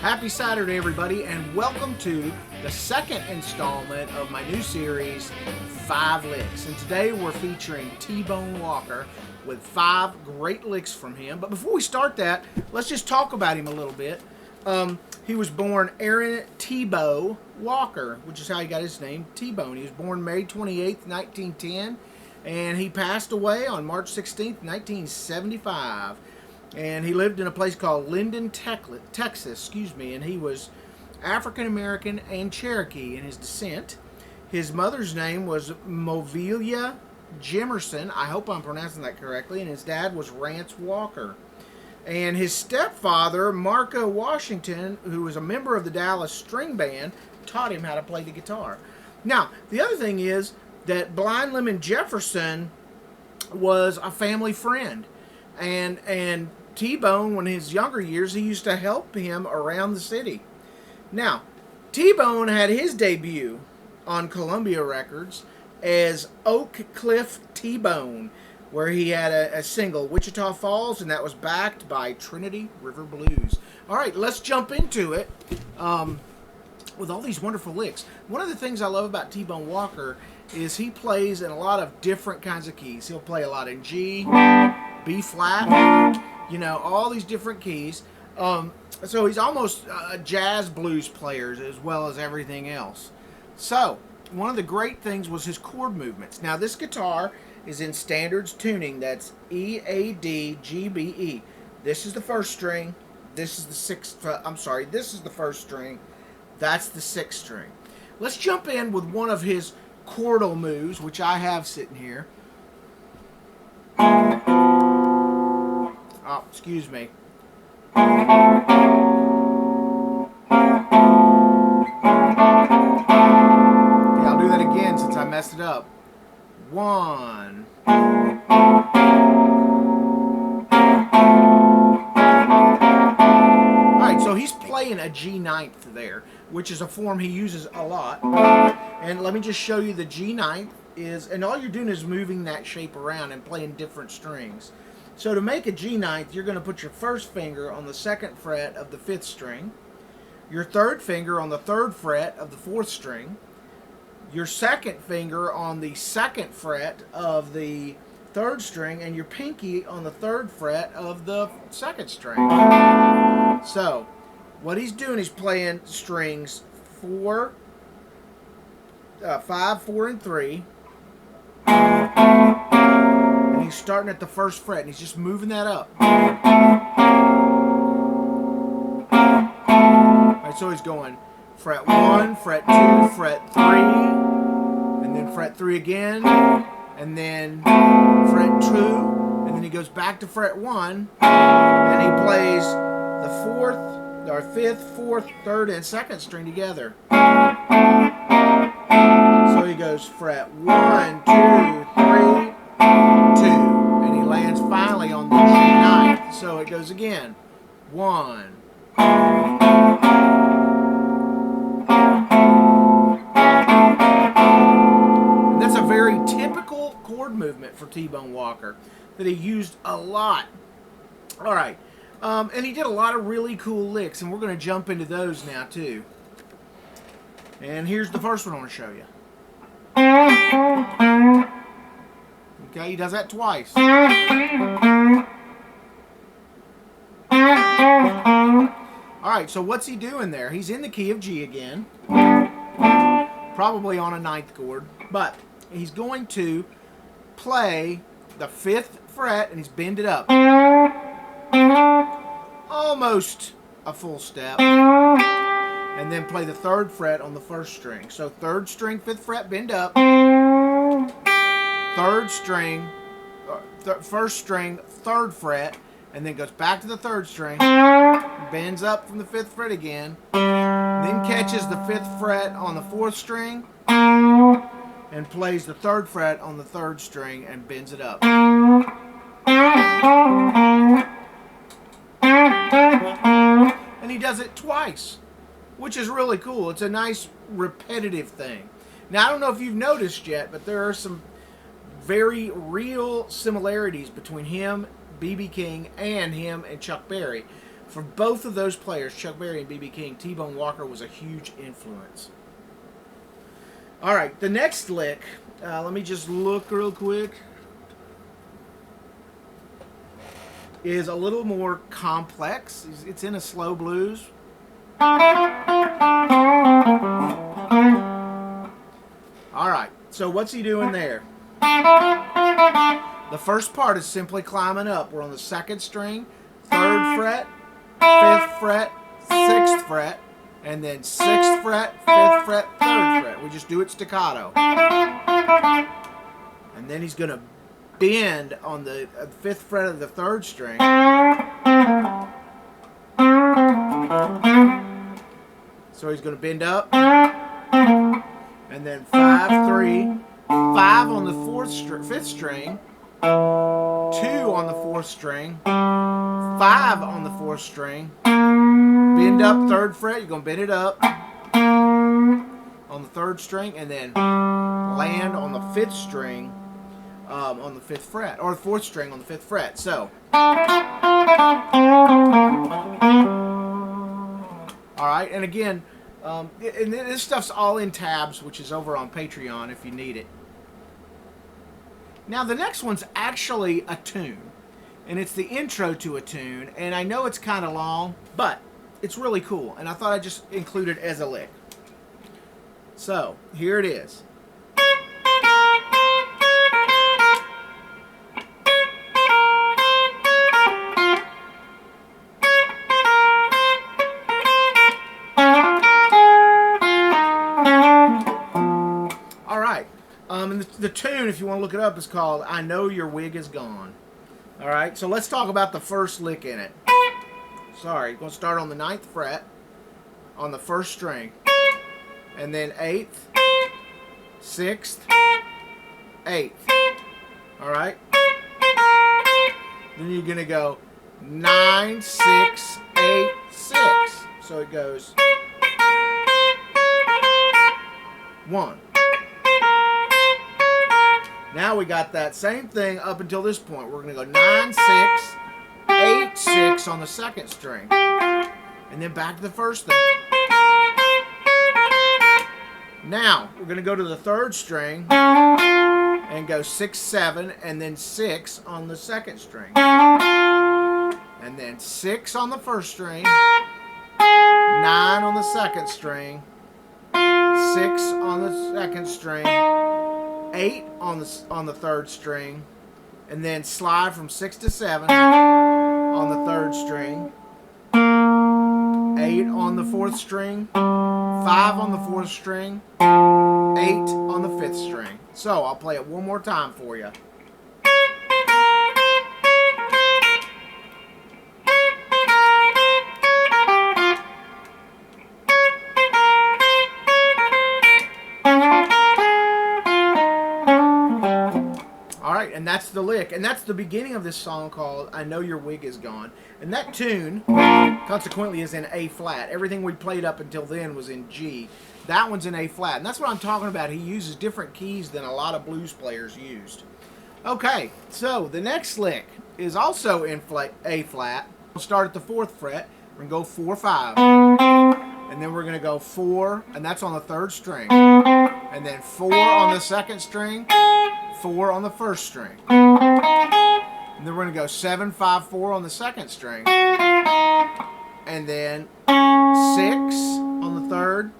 Happy Saturday, everybody, and welcome to the second installment of my new series, 5 Licks. And today we're featuring T-Bone Walker with 5 great licks from him. But before we start that, let's just talk about him a little bit. He was born Aaron Tebow Walker, which is how he got his name, T-Bone. He was born May 28th, 1910, and he passed away on March 16th, 1975. And he lived in a place called Linden, Texas, and he was African American and Cherokee in his descent. His mother's name was Movelia Jimerson. I hope I'm pronouncing that correctly. And his dad was Rance Walker. And his stepfather, Marco Washington, who was a member of the Dallas String Band, taught him how to play the guitar. Now, the other thing is that Blind Lemon Jefferson was a family friend. And T-Bone, when in his younger years, he used to help him around the city. Now, T-Bone had his debut on Columbia Records as Oak Cliff T-Bone, where he had a single, Wichita Falls, and that was backed by Trinity River Blues. All right, let's jump into it with all these wonderful licks. One of the things I love about T-Bone Walker is he plays in a lot of different kinds of keys. He'll play a lot in G, B flat, all these different keys. So he's almost a jazz blues player as well as everything else. So one of the great things was his chord movements. Now this guitar is in standards tuning. That's E, A, D, G, B, E. This is the first string. This is the sixth. This is the first string. That's the sixth string. Let's jump in with one of his chordal moves, which I have sitting here. Oh, excuse me. Okay, I'll do that again since I messed it up. 1. Alright, so he's playing a G ninth there, which is a form he uses a lot. And let me just show you the G ninth is, and all you're doing is moving that shape around and playing different strings. So to make a G ninth, you're going to put your first finger on the 2nd fret of the 5th string, your third finger on the 3rd fret of the 4th string, your second finger on the 2nd fret of the 3rd string, and your pinky on the 3rd fret of the 2nd string. So what he's doing is playing strings 5, 4, and 3. And he's starting at the 1st fret, and he's just moving that up. Alright, so he's going fret 1, fret 2, fret 3, and then fret 3 again, and then fret 2, and then he goes back to fret 1, and he plays the 4th, or 5th, 4th, 3rd, and 2nd string together. So he goes fret 1, 2, 3, 2, and he lands finally on the G ninth. So it goes again. 1. And that's a very typical chord movement for T-Bone Walker that he used a lot. All right. And he did a lot of really cool licks, and we're going to jump into those now too. And here's the first one I want to show you. Okay, he does that twice. Alright, so what's he doing there? He's in the key of G again. Probably on a 9th chord. But he's going to play the 5th fret, and he's bended up. Almost a full step. And then play the 3rd fret on the 1st string. So 3rd string, 5th fret, bend up. 3rd string, 1st string, 3rd fret, and then goes back to the 3rd string, bends up from the 5th fret again, then catches the 5th fret on the 4th string, and plays the 3rd fret on the 3rd string and bends it up. And he does it twice, which is really cool. It's a nice repetitive thing. Now, I don't know if you've noticed yet, but there are some very real similarities between him, B.B. King, and him and Chuck Berry. For both of those players, Chuck Berry and B.B. King, T-Bone Walker was a huge influence. All right, the next lick, let me just look real quick, is a little more complex. It's in a slow blues. All right, so what's he doing there? The first part is simply climbing up. We're on the 2nd string, 3rd fret, 5th fret, 6th fret, and then 6th fret, 5th fret, 3rd fret. We just do it staccato. And then he's going to bend on the 5th fret of the 3rd string. So he's going to bend up. And then 5, 3, 5 on the 5th string, 2 on the 4th string, 5 on the 4th string, bend up 3rd fret, you're going to bend it up on the 3rd string, and then land on the 5th string on the 5th fret, or the 4th string on the 5th fret. So, alright, and again, and this stuff's all in tabs, which is over on Patreon if you need it. Now the next one's actually a tune, and it's the intro to a tune, and I know it's kind of long, but it's really cool, and I thought I'd just include it as a lick. So, here it is. And the tune, if you want to look it up, is called I Know Your Wig Is Gone. Alright, so let's talk about the first lick in it. Sorry, going to start on the 9th fret, on the 1st string, and then 8th, 6th, 8th. Alright? Then you're going to go 9, 6, 8, 6. So it goes 1. Now we got that same thing up until this point. We're going to go 9, 6, 8, 6 on the 2nd string. And then back to the 1st thing. Now, we're going to go to the 3rd string and go 6, 7, and then 6 on the 2nd string. And then 6 on the 1st string, 9 on the 2nd string, 6 on the 2nd string, 8 on the 3rd string, and then slide from 6 to 7 on the 3rd string, 8 on the 4th string, 5 on the 4th string, 8 on the 5th string. So I'll play it one more time for you. And that's the lick, and that's the beginning of this song called I Know Your Wig Is Gone. And that tune, consequently, is in A flat. Everything we played up until then was in G. That one's in A flat, and that's what I'm talking about. He uses different keys than a lot of blues players used. Okay, so the next lick is also in A flat. We'll start at the 4th fret. We're going to go 4, 5. And then we're going to go 4, and that's on the 3rd string. And then 4 on the 2nd string, 4 on the 1st string. And then we're going to go 7, 5, 4 on the 2nd string. And then 6 on the 3rd,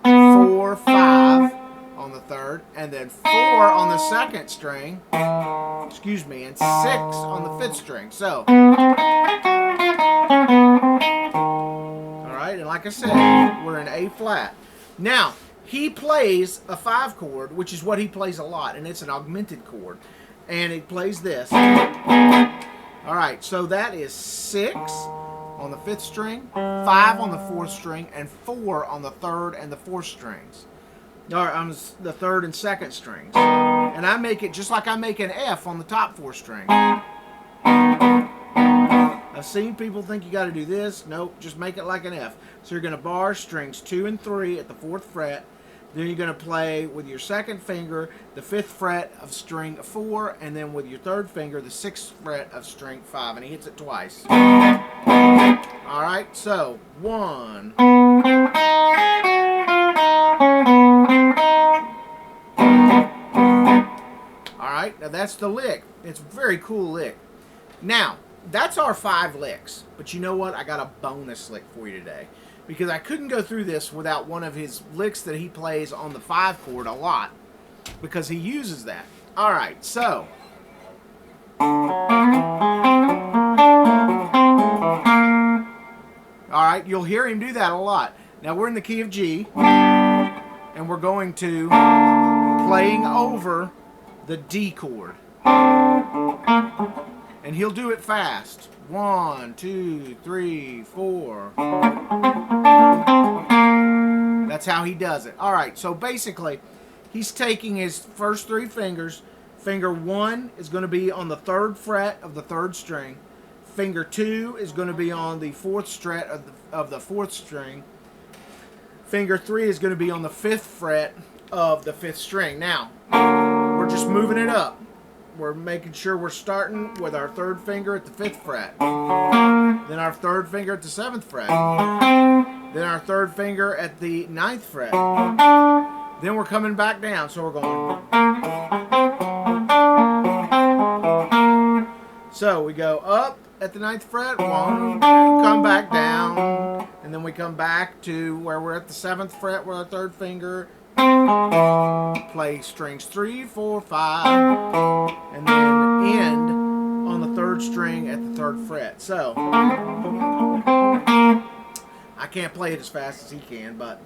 4, 5 on the 3rd, and then 4 on the 2nd string, and 6 on the 5th string. So, alright, and like I said, we're in A flat. Now, he plays a 5 chord, which is what he plays a lot, and it's an augmented chord. And it plays this. Alright, so that is 6 on the 5th string, 5 on the 4th string, and 4 on the 3rd and the 4th strings. Or on the 3rd and 2nd strings. And I make it just like I make an F on the top 4 string. I've seen people think you got to do this. Nope, just make it like an F. So you're going to bar strings 2 and 3 at the 4th fret. Then you're going to play with your 2nd finger the 5th fret of string 4, and then with your 3rd finger the 6th fret of string 5, and he hits it twice. All right, so 1. All right, now that's the lick. It's a very cool lick. Now, that's our 5 licks. But you know what? I got a bonus lick for you today. Because I couldn't go through this without one of his licks that he plays on the 5 chord a lot. Because he uses that. All right, so. All right, you'll hear him do that a lot. Now we're in the key of G. And we're going to playing over the D chord. And he'll do it fast. 1, 2, 3, 4. That's how he does it. All right, so basically, he's taking his first 3 fingers. Finger 1 is going to be on the 3rd fret of the 3rd string. Finger 2 is going to be on the 4th fret of the 4th string. Finger 3 is going to be on the 5th fret of the 5th string. Now, we're just moving it up. We're making sure we're starting with our 3rd finger at the 5th fret. Then our 3rd finger at the 7th fret. Then our 3rd finger at the 9th fret. Then we're coming back down. So we're going. So we go up at the 9th fret. 1, come back down. And then we come back to where we're at the 7th fret with our 3rd finger. Play strings 3, 4, 5, and then end on the 3rd string at the 3rd fret. So I can't play it as fast as he can, but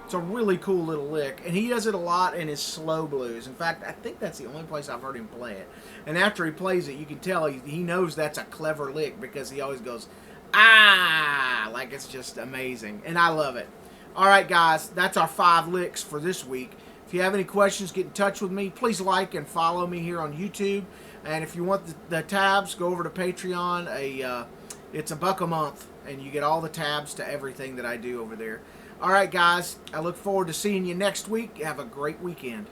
it's a really cool little lick, and he does it a lot in his slow blues. In fact, I think that's the only place I've heard him play it. And after he plays it, you can tell he knows that's a clever lick because he always goes, ah, like it's just amazing, and I love it. All right, guys, that's our 5 licks for this week. If you have any questions, get in touch with me. Please like and follow me here on YouTube. And if you want the tabs, go over to Patreon. It's $1 a month, and you get all the tabs to everything that I do over there. All right, guys, I look forward to seeing you next week. Have a great weekend.